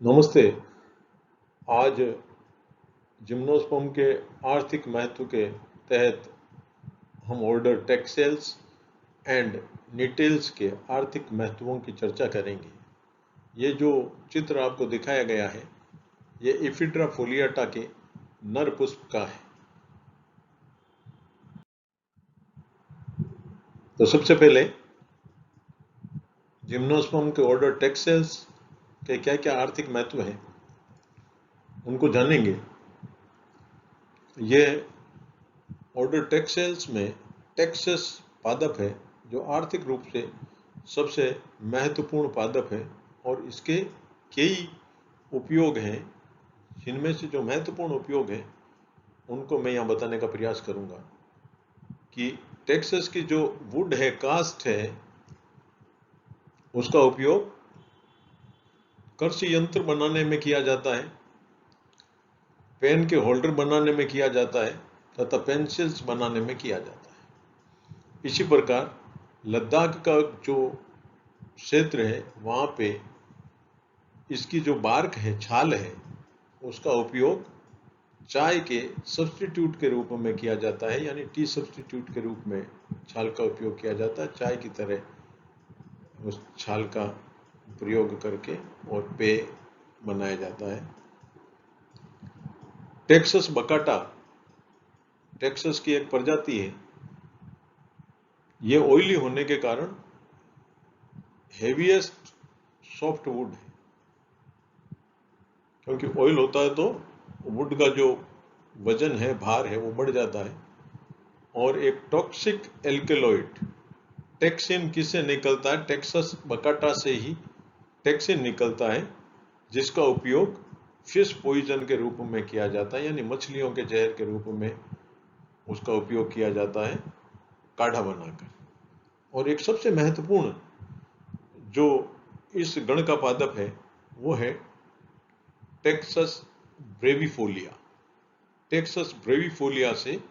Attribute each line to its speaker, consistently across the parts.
Speaker 1: नमस्ते। आज जिम्नोस्पर्म के आर्थिक महत्व के तहत हम ऑर्डर टेक्ससेल्स एंड निटेल्स के आर्थिक महत्वों की चर्चा करेंगे। ये जो चित्र आपको दिखाया गया है ये इफिड्रा फोलियाटा के नर पुष्प का है। तो सबसे पहले जिम्नोस्पर्म के ऑर्डर टेक्ससेल्स के क्या क्या आर्थिक महत्व हैं उनको जानेंगे। ये ऑर्डर टेक्ससेल्स में टेक्सस पादप है जो आर्थिक रूप से सबसे महत्वपूर्ण पादप है और इसके कई उपयोग हैं। जिनमें से जो महत्वपूर्ण उपयोग हैं उनको मैं यहाँ बताने का प्रयास करूँगा कि टेक्सस की जो वुड है, कास्ट है, उसका उपयोग कृषि यंत्र बनाने में किया जाता है, पेन के होल्डर बनाने में किया जाता है तथा पेंसिल्स बनाने में किया जाता है। इसी प्रकार लद्दाख का जो क्षेत्र है वहाँ पे इसकी जो बार्क है, छाल है, उसका उपयोग चाय के सब्स्टिट्यूट के रूप में किया जाता है, यानी टी सब्स्टिट्यूट के रूप में छाल का उपयोग किया जाता है। चाय की तरह उस छाल का प्रयोग करके और पेय बनाया जाता है। टेक्सस बकाटा टेक्सस की एक प्रजाति है। ये ऑयली होने के कारण हेवीएस्ट सॉफ्ट वुड है, क्योंकि ऑयल होता है तो वुड का जो वजन है, भार है, वो बढ़ जाता है। और एक टॉक्सिक एल्केलॉइड टेक्सिन किससे निकलता है? टेक्सस बकाटा से ही टेक्सिन निकलता है, जिसका उपयोग फिश पॉइजन के रूप में किया जाता है, यानी मछलियों के जहर के रूप में उसका उपयोग किया जाता है काढ़ा बनाकर। और एक सबसे महत्वपूर्ण जो इस गण का पादप है वो है टेक्सस ब्रेविफोलिया। टेक्सस ब्रेविफोलिया से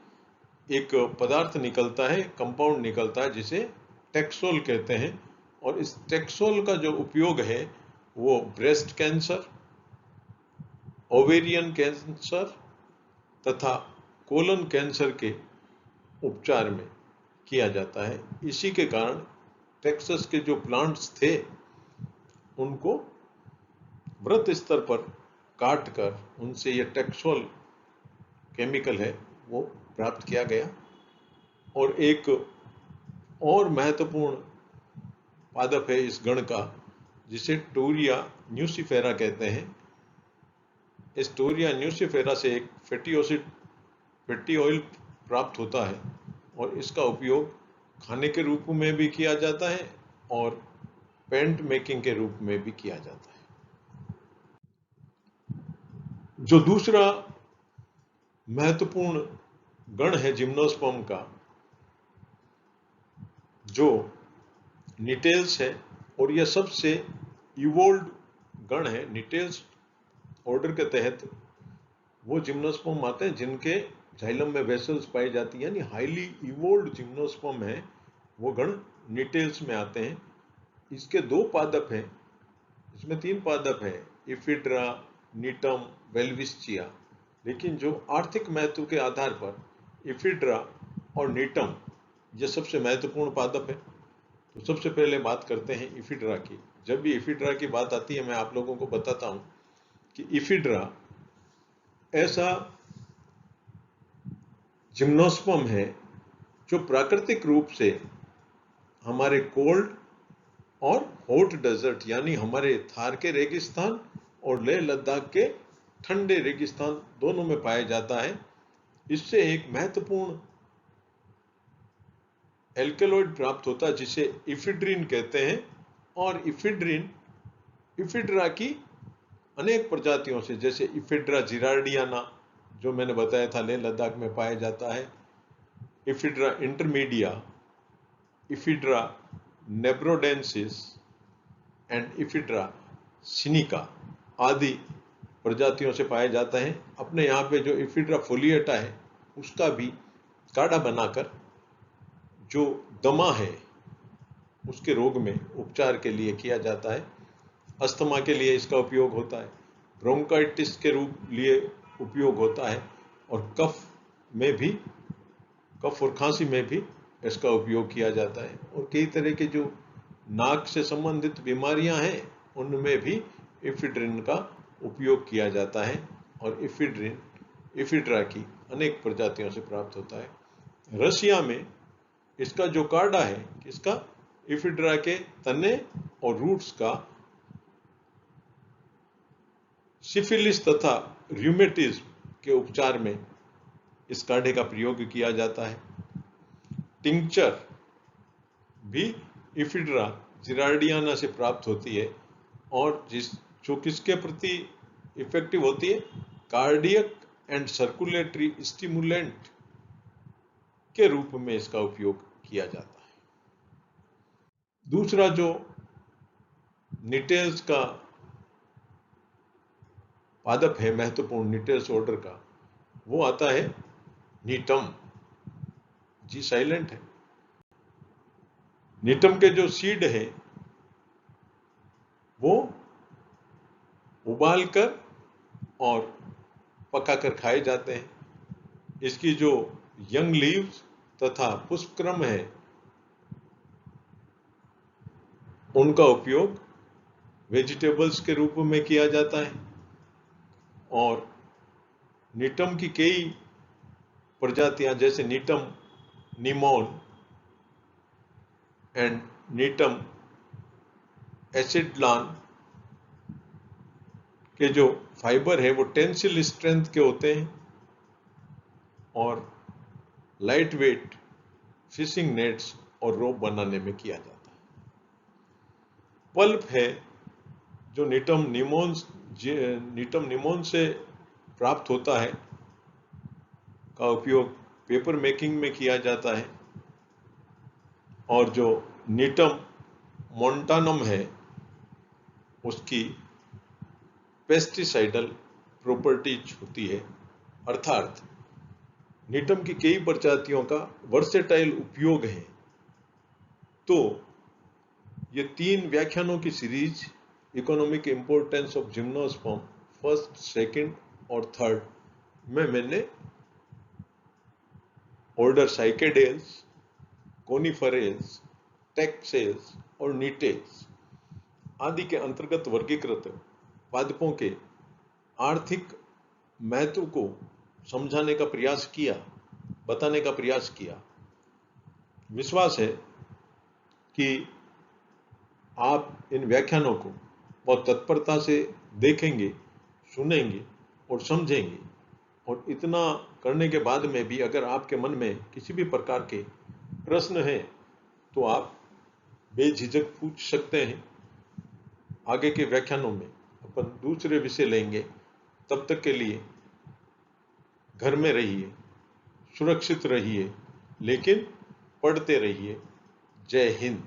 Speaker 1: एक पदार्थ निकलता है, कंपाउंड निकलता है, जिसे टेक्सोल कहते हैं। और इस टेक्सोल का जो उपयोग है वो ब्रेस्ट कैंसर, ओवेरियन कैंसर तथा कोलन कैंसर के उपचार में किया जाता है। इसी के कारण टेक्सस के जो प्लांट्स थे उनको वृत्त स्तर पर काट कर उनसे ये टेक्सोल केमिकल है वो प्राप्त किया गया। और एक और महत्वपूर्ण पादप है इस गण का, जिसे टोरिया न्यूसिफेरा कहते हैं। इस टोरिया न्यूसिफेरा से एक फैटी ऑयल प्राप्त होता है और इसका उपयोग खाने के रूप में भी किया जाता है और पेंट मेकिंग के रूप में भी किया जाता है। जो दूसरा महत्वपूर्ण गण है जिम्नोस्पर्म का, जो निटेल्स है, और यह सबसे इवोल्व्ड गण है। निटेल्स ऑर्डर के तहत वो जिम्नोस्पर्म आते हैं जिनके जाइलम में वेसल्स पाई जाती है, यानी हाईली इवोल्व्ड जिम्नोस्पर्म है, वो गण निटेल्स में आते हैं। इसके दो पादप हैं, इसमें तीन पादप हैं, इफिड्रा, नीटम, वेल्विस्चिया। लेकिन जो आर्थिक महत्व के आधार पर इफिड्रा और नीटम ये सबसे महत्वपूर्ण पादप है। तो सबसे पहले बात करते हैं इफिड्रा की। जब भी इफिड्रा की बात आती है मैं आप लोगों को बताता हूं कि इफिड्रा ऐसा जिम्नोस्पर्म है जो प्राकृतिक रूप से हमारे कोल्ड और हॉट डेजर्ट, यानी हमारे थार के रेगिस्तान और लेह लद्दाख के ठंडे रेगिस्तान दोनों में पाया जाता है। इससे एक महत्वपूर्ण एल्केलॉइड प्राप्त होता है जिसे इफिड्रिन कहते हैं। और इफिड्रा की अनेक प्रजातियों से, जैसे इफिड्रा जिरार्डियाना जो मैंने बताया था लेह लद्दाख में पाया जाता है, इफिड्रा इंटरमीडिया, इफिड्रा नेब्रोडेंसिस एंड इफिड्रा सिनिका आदि प्रजातियों से पाया जाता है। अपने यहाँ पे जो इफिड्रा फोलिएटा है उसका भी काढ़ा बनाकर जो दमा है उसके रोग में उपचार के लिए किया जाता है। अस्थमा के लिए इसका उपयोग होता है। ब्रोंकाइटिस के रूप लिए उपयोग होता है, और कफ और खांसी में भी इसका उपयोग किया जाता है। और कई तरह के जो नाक से संबंधित बीमारियां हैं उनमें भी इफिड्रिन का उपयोग किया जाता है, और इफिड्रा की अनेक प्रजातियों से प्राप्त होता है। रशिया में इसका जो काढ़ा है, इसका इफिड्रा के तने और रूट्स का सिफिलिस तथा रूमेटिज्म के उपचार में इस काढ़े का प्रयोग किया जाता है। टिंक्चर भी इफिड्रा जिरार्डियाना से प्राप्त होती है, और जो किसके प्रति इफेक्टिव होती है, कार्डियक एंड सर्कुलेटरी स्टिमुलेंट के रूप में इसका उपयोग किया जाता है। दूसरा जो निटेल्स का पादप है महत्वपूर्ण निटेल्स ऑर्डर का, वो आता है नीटम। जी साइलेंट है। नीटम के जो सीड है वो उबालकर और पकाकर खाए जाते हैं। इसकी जो यंग लीव्स तथा पुष्पक्रम है उनका उपयोग वेजिटेबल्स के रूप में किया जाता है, और नीटम की कई प्रजातियां जैसे नीटम निमोन एंड नीटम एसिडलान के जो फाइबर है वो टेंसिल स्ट्रेंथ के होते हैं, और लाइट वेट फिशिंग नेट्स और रोप बनाने में किया जाता है। पल्प है जो नीटम निमोन से प्राप्त होता है, का उपयोग पेपर मेकिंग में किया जाता है, और जो नीटम मोन्टानम है उसकी पेस्टिसाइडल प्रॉपर्टीज होती है, अर्थात नीटम की कई प्रजातियों का वर्सेटाइल उपयोग है। तो ये 3 व्याख्यानों की series economic importance of gymnosperm first, second और थर्ड में मैंने ऑर्डर साइकेडेल्स, कोनिफरेल्स, टेक्सेल्स और नीटेल्स आदि के अंतर्गत वर्गीकृत पादपों के आर्थिक महत्व को समझाने का प्रयास किया, बताने का प्रयास किया। विश्वास है कि आप इन व्याख्यानों को बहुत तत्परता से देखेंगे, सुनेंगे और समझेंगे, और इतना करने के बाद में भी अगर आपके मन में किसी भी प्रकार के प्रश्न हैं तो आप बेझिझक पूछ सकते हैं। आगे के व्याख्यानों में अपन दूसरे विषय लेंगे। तब तक के लिए घर में रहिए, सुरक्षित रहिए, लेकिन पढ़ते रहिए। जय हिंद।